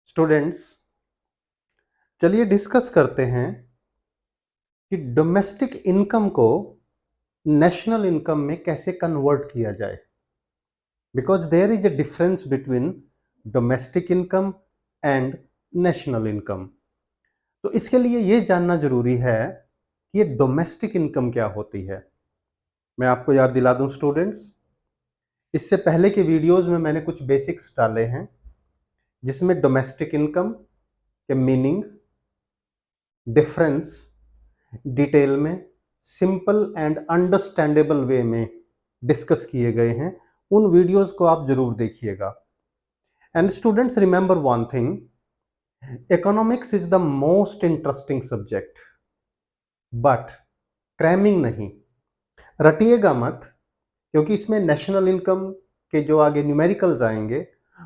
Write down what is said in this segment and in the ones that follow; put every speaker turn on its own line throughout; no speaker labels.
Students, चलिए discuss करते हैं कि डोमेस्टिक इनकम को नेशनल इनकम में कैसे कन्वर्ट किया जाए। Because there is a difference between domestic income and national income. तो इसके लिए ये जानना जरूरी है कि ये डोमेस्टिक इनकम क्या होती है। मैं आपको याद दिला दूं स्टूडेंट्स, इससे पहले के वीडियोस में मैंने कुछ बेसिक्स डाले हैं जिसमें डोमेस्टिक इनकम के मीनिंग, डिफरेंस डिटेल में सिंपल एंड अंडरस्टैंडेबल वे में डिस्कस किए गए हैं। उन वीडियोस को आप जरूर देखिएगा। And students, remember one thing, economics is the most interesting subject, but cramming नहीं। रटिएगा मत, क्योंकि इसमें नेशनल इनकम के जो आगे न्यूमेरिकल्स आएंगे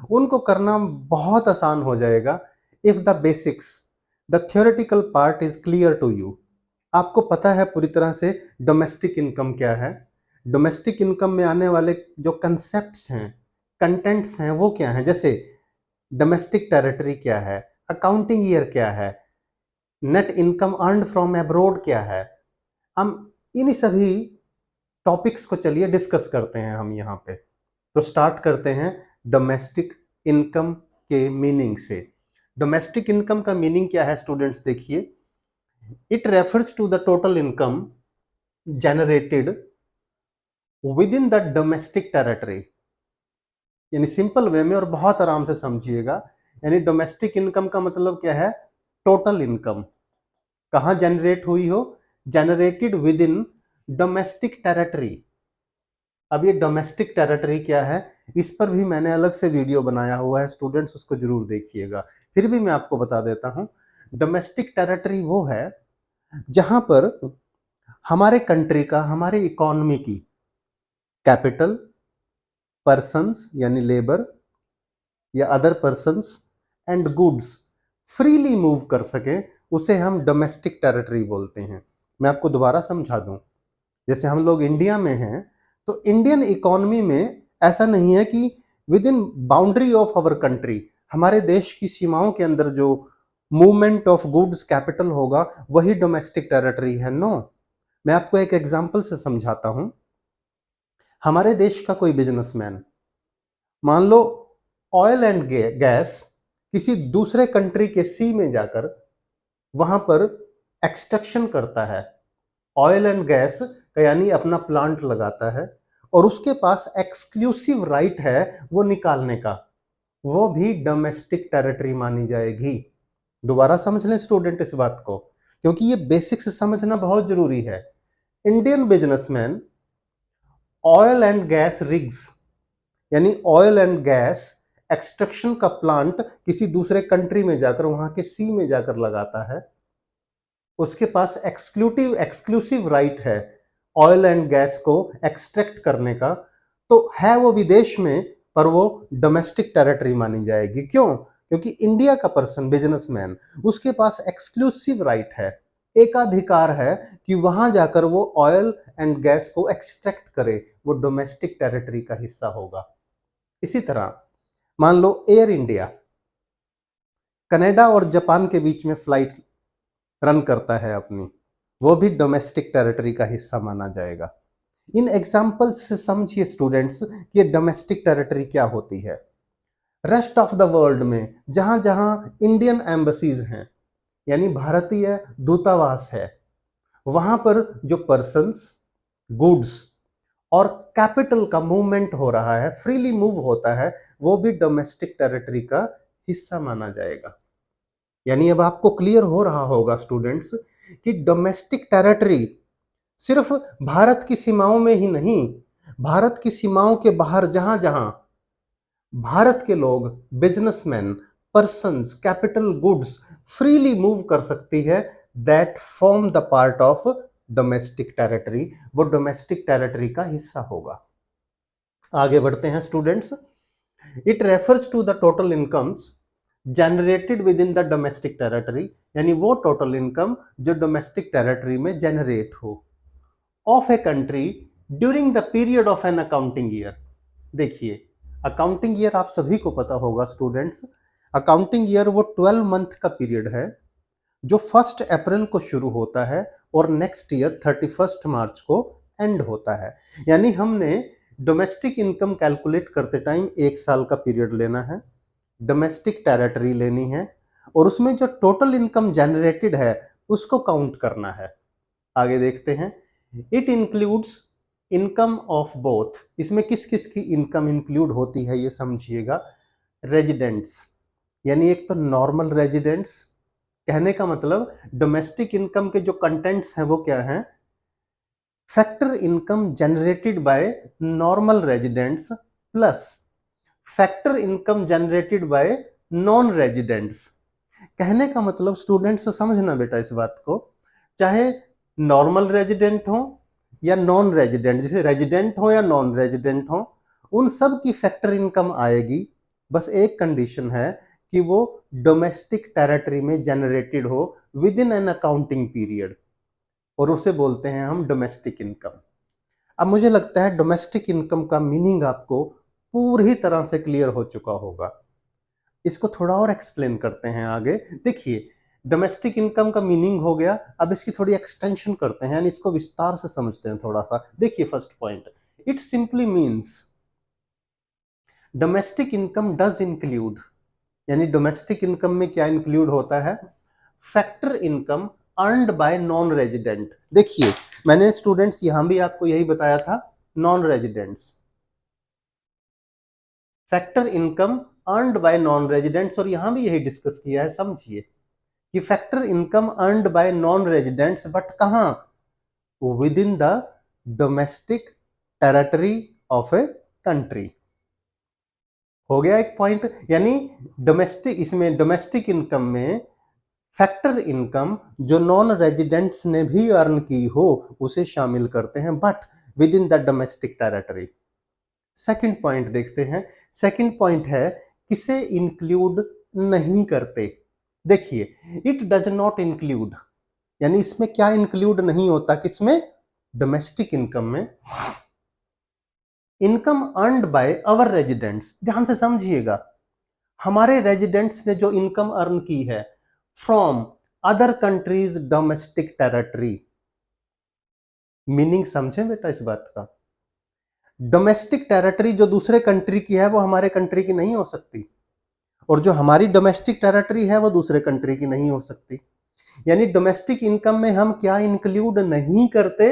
उनको करना बहुत आसान हो जाएगा if the basics, the theoretical part is clear to you. आपको पता है पूरी तरह से डोमेस्टिक इनकम क्या है, डोमेस्टिक इनकम में आने वाले जो कंसेप्ट्स हैं, कंटेंट्स हैं, वो क्या है। जैसे डोमेस्टिक टेरिटरी क्या है, अकाउंटिंग ईयर क्या है, net income earned from abroad क्या है। हम इन्हीं सभी टॉपिक्स को चलिए डिस्कस करते हैं हम यहाँ पे। तो स्टार्ट करते हैं डोमेस्टिक इनकम के मीनिंग से। डोमेस्टिक इनकम का मीनिंग क्या है स्टूडेंट्स, देखिए, it refers to the total income generated within the domestic territory। यानी सिंपल वे में और बहुत आराम से समझिएगा, यानी डोमेस्टिक इनकम का मतलब क्या है, टोटल इनकम कहां जनरेट हुई हो, generated with in domestic territory. अब ये डोमेस्टिक टेरिटरी क्या है, इस पर भी मैंने अलग से वीडियो बनाया हुआ है स्टूडेंट्स, उसको जरूर देखिएगा। फिर भी मैं आपको बता देता हूं, डोमेस्टिक टेरिटरी वो है जहां पर हमारे कंट्री का, हमारे इकोनॉमी की कैपिटल, पर्सन्स यानी लेबर या other persons and goods freely move कर सके, उसे हम डोमेस्टिक टेरिटरी बोलते हैं। मैं आपको दोबारा समझा दूं, जैसे हम लोग इंडिया में हैं, तो इंडियन इकोनॉमी में ऐसा नहीं है कि within boundary of our country, हमारे देश की सीमाओं के अंदर जो मूवमेंट ऑफ गुड्स कैपिटल होगा वही डोमेस्टिक टेरिटरी है। नो, मैं आपको एक एग्जांपल से समझाता हूं। हमारे देश का कोई बिजनेसमैन, मान लो ऑयल एंड गैस किसी दूसरे कंट्री के सी में जाकर वहां पर एक्सट्रैक्शन करता है, ऑयल एंड गैस का यानी अपना प्लांट लगाता है, और उसके पास एक्सक्लूसिव राइट है वो निकालने का, वो भी डोमेस्टिक टेरिटरी मानी जाएगी। दोबारा समझ लें स्टूडेंट इस बात को, क्योंकि ये बेसिक्स समझना बहुत जरूरी है। Indian businessman oil and gas rigs यानी ऑयल एंड गैस एक्सट्रैक्शन का प्लांट किसी दूसरे कंट्री में जाकर, वहां के सी में जाकर लगाता है, उसके पास एक्सक्लूसिव राइट है ऑयल एंड गैस को एक्सट्रैक्ट करने का, तो है वो विदेश में, पर वो डोमेस्टिक टेरिटरी मानी जाएगी। क्यों? क्योंकि इंडिया का पर्सन, बिजनेसमैन, उसके पास एक्सक्लूसिव राइट है, एकाधिकार है कि वहां जाकर वो ऑयल एंड गैस को एक्सट्रैक्ट करे, वो डोमेस्टिक टेरिटरी का हिस्सा होगा। इसी तरह मान लो एयर इंडिया कनाडा और जापान के बीच में फ्लाइट रन करता है अपनी, वो भी डोमेस्टिक टेरिटरी का हिस्सा माना जाएगा। इन एग्जाम्पल्स से समझिए स्टूडेंट्स कि ये डोमेस्टिक टेरिटरी क्या होती है। रेस्ट ऑफ द वर्ल्ड में जहां जहां इंडियन एम्बसीज हैं, यानी भारतीय दूतावास है, वहां पर जो पर्सन्स, गुड्स और कैपिटल का मूवमेंट हो रहा है, फ्रीली मूव होता है, वो भी डोमेस्टिक टेरिटरी का हिस्सा माना जाएगा। यानी अब आपको क्लियर हो रहा होगा स्टूडेंट्स कि डोमेस्टिक टेरिटरी सिर्फ भारत की सीमाओं में ही नहीं, भारत की सीमाओं के बाहर जहां जहां भारत के लोग, businessman, persons, capital, goods freely move कर सकती है, that form the part of domestic territory, वो डोमेस्टिक टेरिटरी का हिस्सा होगा। आगे बढ़ते हैं students. It refers to the total incomes generated within the domestic territory, यानी वो टोटल इनकम जो डोमेस्टिक टेरिटरी में जनरेट हो, of a country during the period of an accounting year. देखिए, अकाउंटिंग ईयर आप सभी को पता होगा स्टूडेंट्स, अकाउंटिंग ईयर वो 12 मंथ का पीरियड है जो 1 अप्रैल को शुरू होता है और नेक्स्ट ईयर 31 मार्च को एंड होता है। यानी हमने डोमेस्टिक इनकम कैलकुलेट करते टाइम 1 साल का पीरियड लेना है, डोमेस्टिक टेरिटरी लेनी है और उसमें जो टोटल इनकम जनरेटेड है उसको काउंट करना है। आगे देखते हैं। It includes income of both. इसमें किस किस की इनकम इंक्लूड होती है ये समझिएगा। रेजिडेंट्स, यानी एक तो नॉर्मल रेजिडेंट्स, कहने का मतलब डोमेस्टिक इनकम के जो कंटेंट्स हैं वो क्या हैं, factor income generated by normal residents plus factor income generated by non residents. कहने का मतलब स्टूडेंट्स समझना बेटा इस बात को, चाहे नॉर्मल रेजिडेंट हो या नॉन रेजिडेंट, जैसे रेजिडेंट हो या नॉन रेजिडेंट हो, उन सब की फैक्टर इनकम आएगी। बस एक कंडीशन है कि वो डोमेस्टिक टेरिटरी में जनरेटेड हो with in an accounting period, और उसे बोलते हैं हम डोमेस्टिक इनकम। अब मुझे लगता है डोमेस्टिक इनकम का मीनिंग आपको पूरी तरह से क्लियर हो चुका होगा। इसको थोड़ा और एक्सप्लेन करते हैं आगे। देखिए, डोमेस्टिक इनकम का मीनिंग हो गया, अब इसकी थोड़ी एक्सटेंशन करते हैं, यानी इसको विस्तार से समझते हैं थोड़ा सा। देखिए first point, it simply means domestic income does include, यानी डोमेस्टिक इनकम में क्या इंक्लूड होता है, factor income earned by non resident. देखिए मैंने स्टूडेंट्स यहां भी आपको यही बताया था, non residents, factor income earned by non residents, और यहां भी यही डिस्कस किया है। समझिए कि factor income earned by non residents, but कहां, within the domestic territory of a country. हो गया एक पॉइंट, यानी डोमेस्टिक, इसमें डोमेस्टिक इनकम में फैक्टर इनकम जो नॉन रेजिडेंट्स ने भी अर्न की हो उसे शामिल करते हैं, but with in the domestic territory. Second point देखते हैं। सेकंड पॉइंट है किसे इंक्लूड नहीं करते। देखिए, इट डज नॉट इंक्लूड, यानी इसमें क्या इंक्लूड नहीं होता, किसमें, डोमेस्टिक इनकम में, income earned by our residents. ध्यान से समझिएगा, हमारे रेजिडेंट्स ने जो इनकम अर्न की है from other countries domestic territory. Meaning समझें बेटा इस बात का, डोमेस्टिक टेरिटरी जो दूसरे कंट्री की है वो हमारे कंट्री की नहीं हो सकती, और जो हमारी डोमेस्टिक टेरिटरी है वो दूसरे कंट्री की नहीं हो सकती। यानी डोमेस्टिक इनकम में हम क्या इंक्लूड नहीं करते,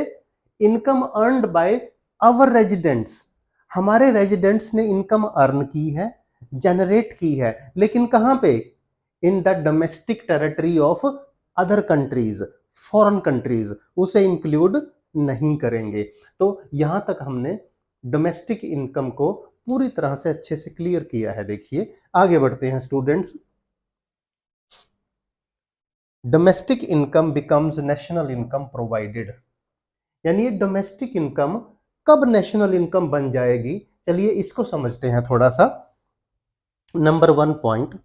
income earned by our residents. हमारे रेजिडेंट्स ने इनकम अर्न की है, जनरेट की है, लेकिन कहां पे, in the domestic territory of other countries, foreign countries, उसे इंक्लूड नहीं करेंगे। तो यहां तक हमने डोमेस्टिक इनकम को पूरी तरह से अच्छे से क्लियर किया है। देखिए आगे बढ़ते हैं students. Domestic income becomes national income provided, यानी ये डोमेस्टिक इनकम कब नेशनल इनकम बन जाएगी, चलिए इसको समझते हैं थोड़ा सा। Number 1 point,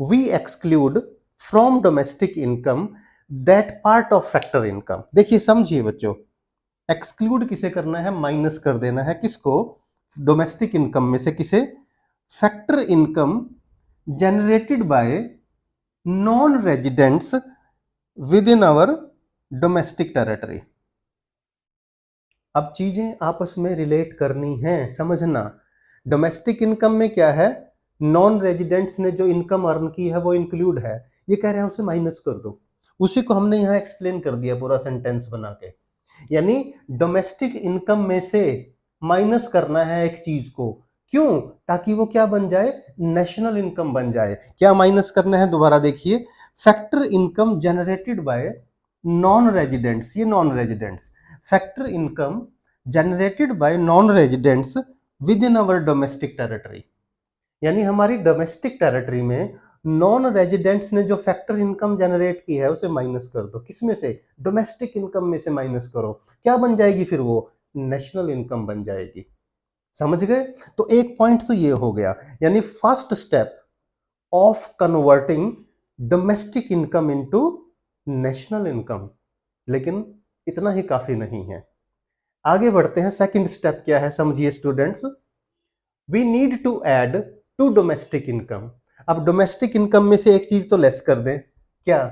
we exclude from domestic income that part of factor income. देखिए समझिए बच्चों, एक्सक्लूड किसे करना है, माइनस कर देना है, किसको, डोमेस्टिक इनकम में से किसे, factor income generated by non residents within our domestic territory. अब चीजें आपस में रिलेट करनी है, समझना। डोमेस्टिक इनकम में क्या है, नॉन रेजिडेंट्स ने जो इनकम अर्न की है वो इंक्लूड है, ये कह रहे हैं उसे माइनस कर दो। उसी को हमने यहां एक्सप्लेन कर दिया पूरा सेंटेंस बना के, यानी डोमेस्टिक इनकम में से माइनस करना है एक चीज को, क्यों, ताकि वो क्या बन जाए, नेशनल इनकम बन जाए। क्या माइनस करना है, दोबारा देखिए, factor income generated by non residents, ये non residents, factor income generated by non residents within our domestic territory, यानी हमारी डोमेस्टिक टेरिटरी में नॉन रेजिडेंट्स ने जो फैक्टर इनकम जनरेट की है उसे माइनस कर दो, किसमें से, डोमेस्टिक इनकम में से माइनस करो, क्या बन जाएगी फिर वो, नेशनल इनकम बन जाएगी। समझ गए। तो एक पॉइंट तो ये हो गया, यानी first step of converting domestic income into national income, लेकिन इतना ही काफी नहीं है। आगे बढ़ते हैं, सेकंड स्टेप क्या है समझिए students, we need to add to domestic income. अब डोमेस्टिक इनकम में से एक चीज तो लेस कर दें, क्या?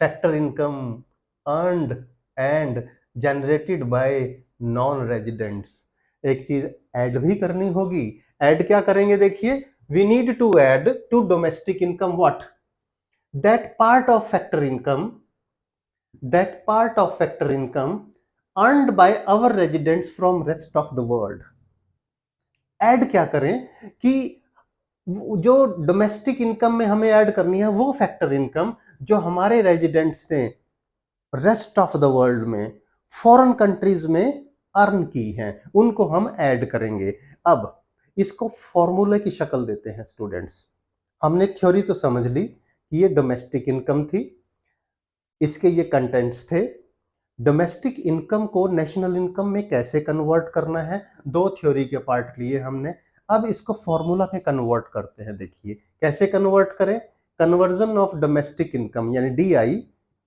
Factor income earned and generated by non residents. एक चीज ऐड भी करनी होगी। ऐड क्या करेंगे? देखिए, we need to add to domestic income what? That part of factor income, that part of factor income earned by our residents from rest of the world। Add क्या करें कि जो डोमेस्टिक इनकम में हमें add करनी है वो factor income जो हमारे रेजिडेंट्स ने रेस्ट ऑफ द वर्ल्ड में, फॉरेन कंट्रीज में अर्न की हैं, उनको हम ऐड करेंगे। अब इसको फॉर्मूले की शक्ल देते हैं स्टूडेंट्स। हमने थ्योरी तो समझ ली कि ये डोमेस्टिक इनकम थी, इसके ये कंटेंट्स थे। डोमेस्टिक इनकम को नेशनल इनकम में कैसे कन्वर्ट करना है, दो थ्योरी के पार्ट लिए हमने। अब इसको फॉर्मूला में कन्वर्ट करते हैं। देखिए कैसे कन्वर्ट करें। कन्वर्जन ऑफ डोमेस्टिक इनकम यानी डीआई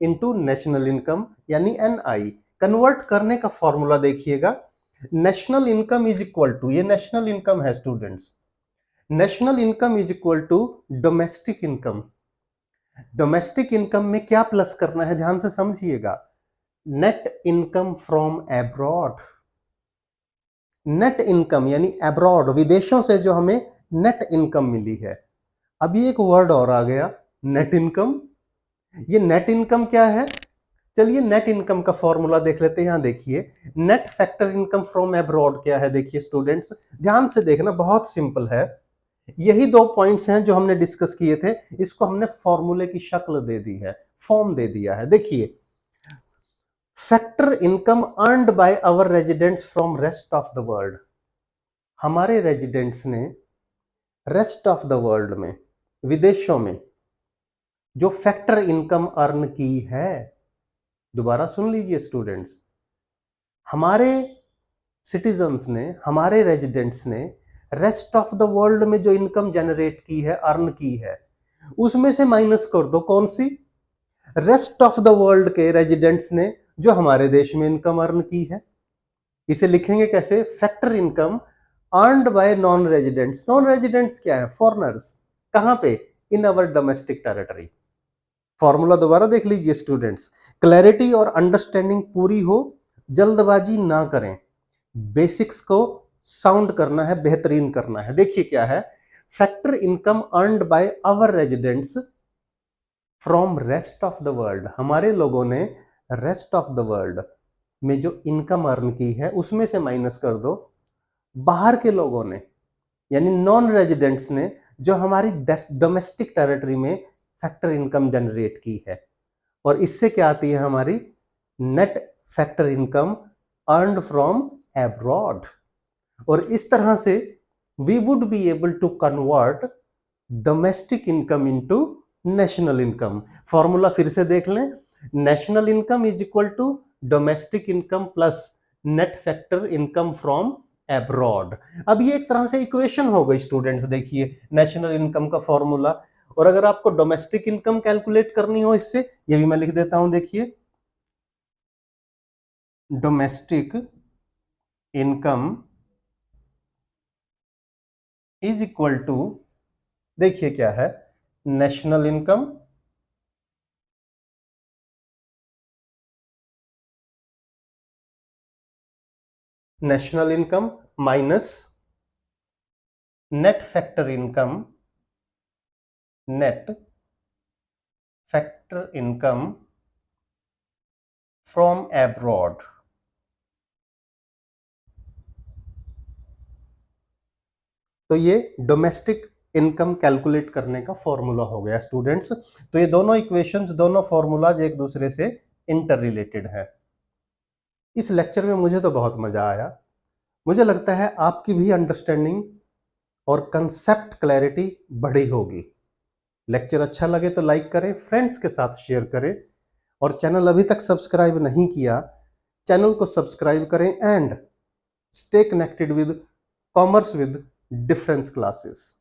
इनटू नेशनल इनकम यानी एनआई। कन्वर्ट करने का फॉर्मूला देखिएगा, national income is equal to, ये नेशनल इनकम है students, national income is equal to domestic income. Domestic income में क्या प्लस करना है, ध्यान से समझिएगा, net income from abroad. Net income यानी एब्रॉड, विदेशों से जो हमें नेट इनकम मिली है। अभी एक वर्ड और आ गया, नेट इनकम। ये नेट इनकम क्या है? चलिए नेट इनकम का फॉर्मूला देख लेते हैं। यहां देखिए, net factor income from abroad क्या है? देखिए स्टूडेंट्स ध्यान से देखना, बहुत सिंपल है। यही दो पॉइंट्स हैं जो हमने डिस्कस किए थे, इसको हमने फॉर्मूले की शक्ल दे दी है, फॉर्म दे दिया है। देखिए, factor income earned by our residents from rest of the world. हमारे रेजिडेंट्स ने रेस्ट ऑफ द वर्ल्ड में, विदेशों में जो फैक्टर इनकम अर्न की है, दोबारा सुन लीजिए स्टूडेंट्स, हमारे सिटीजन्स ने, हमारे रेजिडेंट्स ने रेस्ट ऑफ द वर्ल्ड में जो इनकम जनरेट की है, अर्न की है, उसमें से माइनस कर दो कौन सी? रेस्ट ऑफ द वर्ल्ड के रेजिडेंट्स ने जो हमारे देश में इनकम अर्न की है। इसे लिखेंगे कैसे? Factor income earned by non residents. Non residents क्या है? फॉरेनर्स। कहां पे? इन अवर डोमेस्टिक टेरिटरी। फॉर्मूला दोबारा देख लीजिए स्टूडेंट्स, क्लैरिटी और अंडरस्टैंडिंग पूरी हो, जल्दबाजी ना करें, बेसिक्स को साउंड करना है, बेहतरीन करना है। देखिए क्या है, factor income earned by our residents from rest of the world. हमारे लोगों ने रेस्ट ऑफ द वर्ल्ड में जो इनकम अर्न की है उसमें से माइनस कर दो बाहर के लोगों ने, यानी नॉन रेजिडेंट्स ने जो हमारी डोमेस्टिक टेरिटरी में फैक्टर इनकम जनरेट की है। और इससे क्या आती है हमारी? Net factor income earned from abroad. और इस तरह से we would be able to convert domestic income into national income. Formula फिर से देख लें, national income is equal to domestic income plus net factor income from abroad. अब ये एक तरह से इक्वेशन हो गई स्टूडेंट्स। देखिए नेशनल इनकम का फॉर्मूला, और अगर आपको डोमेस्टिक इनकम कैलकुलेट करनी हो इससे, ये भी मैं लिख देता हूं। देखिए domestic income is equal to, देखिए क्या है, national income minus net factor income from abroad. तो ये डोमेस्टिक इनकम कैलकुलेट करने का फॉर्मूला हो गया स्टूडेंट्स। तो ये दोनों इक्वेशंस, दोनों फॉर्मूलाज एक दूसरे से इंटर रिलेटेड है। इस लेक्चर में मुझे तो बहुत मजा आया। मुझे लगता है आपकी भी अंडरस्टैंडिंग और कंसेप्ट क्लैरिटी बढ़ी होगी। लेक्चर अच्छा लगे तो लाइक करें, फ्रेंड्स के साथ शेयर करें, और चैनल अभी तक सब्सक्राइब नहीं किया, चैनल को सब्सक्राइब करें and stay connected with commerce with difference classes.